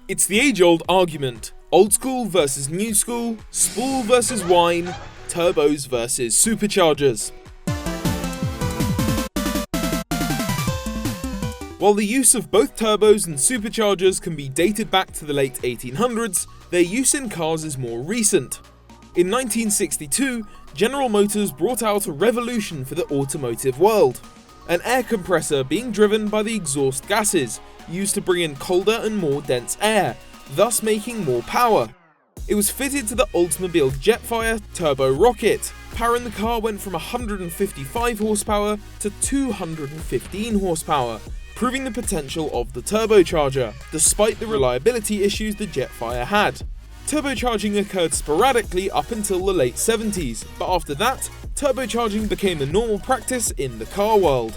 It's the age-old argument: old school versus new school, spool versus whine, turbos versus superchargers. While the use of both turbos and superchargers can be dated back to the late 1800s, their use in cars is more recent. In 1962, General Motors brought out a revolution for the automotive world: an air compressor being driven by the exhaust gases, used to bring in colder and more dense air, thus making more power. It was fitted to the Oldsmobile Jetfire turbo rocket. Power in the car went from 155 horsepower to 215 horsepower, proving the potential of the turbocharger, despite the reliability issues the Jetfire had. Turbocharging occurred sporadically up until the late 70s, but after that, turbocharging became the normal practice in the car world.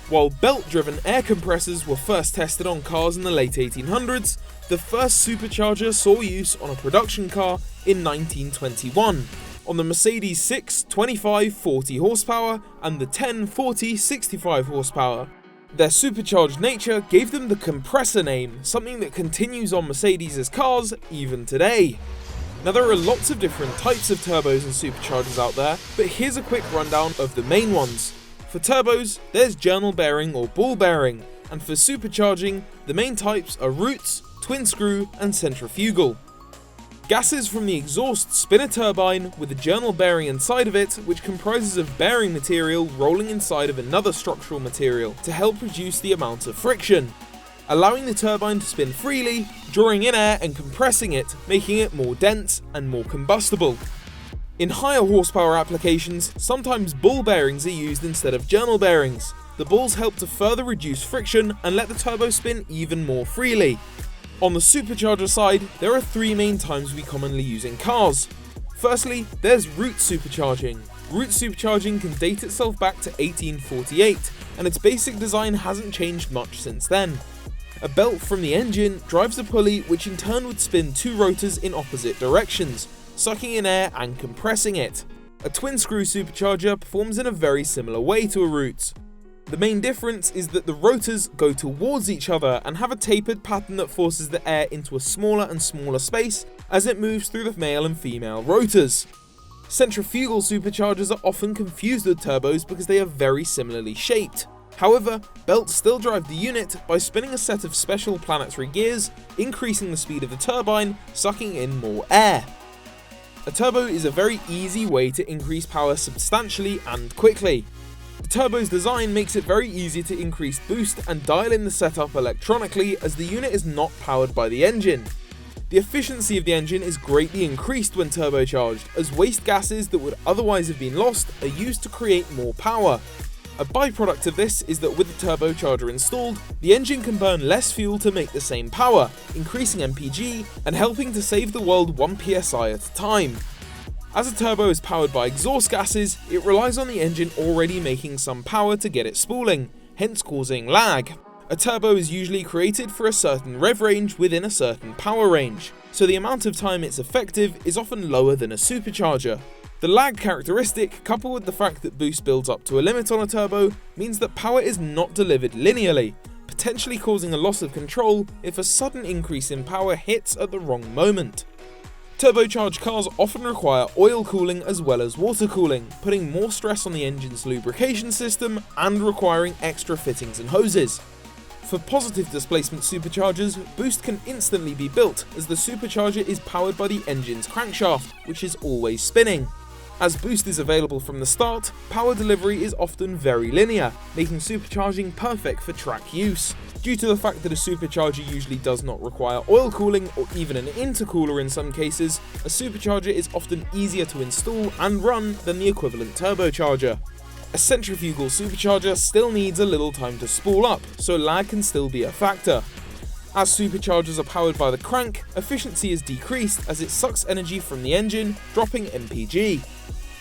While belt-driven air compressors were first tested on cars in the late 1800s, the first supercharger saw use on a production car in 1921, on the Mercedes 6 25-40 horsepower and the 10 40 65 horsepower. Their supercharged nature gave them the compressor name, something that continues on Mercedes' cars even today. Now, there are lots of different types of turbos and superchargers out there, but here's a quick rundown of the main ones. For turbos, there's journal bearing or ball bearing, and for supercharging, the main types are roots, twin screw, and centrifugal. Gases from the exhaust spin a turbine with a journal bearing inside of it, which comprises of bearing material rolling inside of another structural material to help reduce the amount of friction, allowing the turbine to spin freely, drawing in air and compressing it, making it more dense and more combustible. In higher horsepower applications, sometimes ball bearings are used instead of journal bearings. The balls help to further reduce friction and let the turbo spin even more freely. On the supercharger side, there are three main times we commonly use in cars. Firstly, there's root supercharging. Root supercharging can date itself back to 1848, and its basic design hasn't changed much since then. A belt from the engine drives a pulley which in turn would spin two rotors in opposite directions, sucking in air and compressing it. A twin screw supercharger performs in a very similar way to a root. The main difference is that the rotors go towards each other and have a tapered pattern that forces the air into a smaller and smaller space as it moves through the male and female rotors. Centrifugal superchargers are often confused with turbos because they are very similarly shaped. However, belts still drive the unit by spinning a set of special planetary gears, increasing the speed of the turbine, sucking in more air. A turbo is a very easy way to increase power substantially and quickly. The turbo's design makes it very easy to increase boost and dial in the setup electronically, as the unit is not powered by the engine. The efficiency of the engine is greatly increased when turbocharged, as waste gases that would otherwise have been lost are used to create more power. A byproduct of this is that with the turbocharger installed, the engine can burn less fuel to make the same power, increasing MPG and helping to save the world 1 psi at a time. As a turbo is powered by exhaust gases, it relies on the engine already making some power to get it spooling, hence causing lag. A turbo is usually created for a certain rev range within a certain power range, so the amount of time it's effective is often lower than a supercharger. The lag characteristic, coupled with the fact that boost builds up to a limit on a turbo, means that power is not delivered linearly, potentially causing a loss of control if a sudden increase in power hits at the wrong moment. Turbocharged cars often require oil cooling as well as water cooling, putting more stress on the engine's lubrication system and requiring extra fittings and hoses. For positive displacement superchargers, boost can instantly be built, as the supercharger is powered by the engine's crankshaft, which is always spinning. As boost is available from the start, power delivery is often very linear, making supercharging perfect for track use. Due to the fact that a supercharger usually does not require oil cooling or even an intercooler in some cases, a supercharger is often easier to install and run than the equivalent turbocharger. A centrifugal supercharger still needs a little time to spool up, so lag can still be a factor. As superchargers are powered by the crank, efficiency is decreased as it sucks energy from the engine, dropping MPG.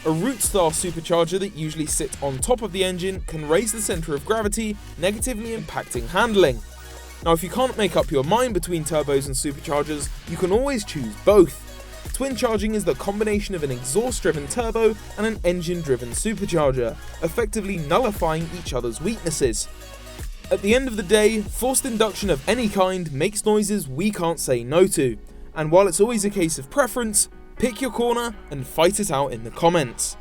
A root-style supercharger that usually sits on top of the engine can raise the centre of gravity, negatively impacting handling. Now, if you can't make up your mind between turbos and superchargers, you can always choose both. Twin charging is the combination of an exhaust-driven turbo and an engine-driven supercharger, effectively nullifying each other's weaknesses. At the end of the day, forced induction of any kind makes noises we can't say no to, and while it's always a case of preference, pick your corner and fight it out in the comments.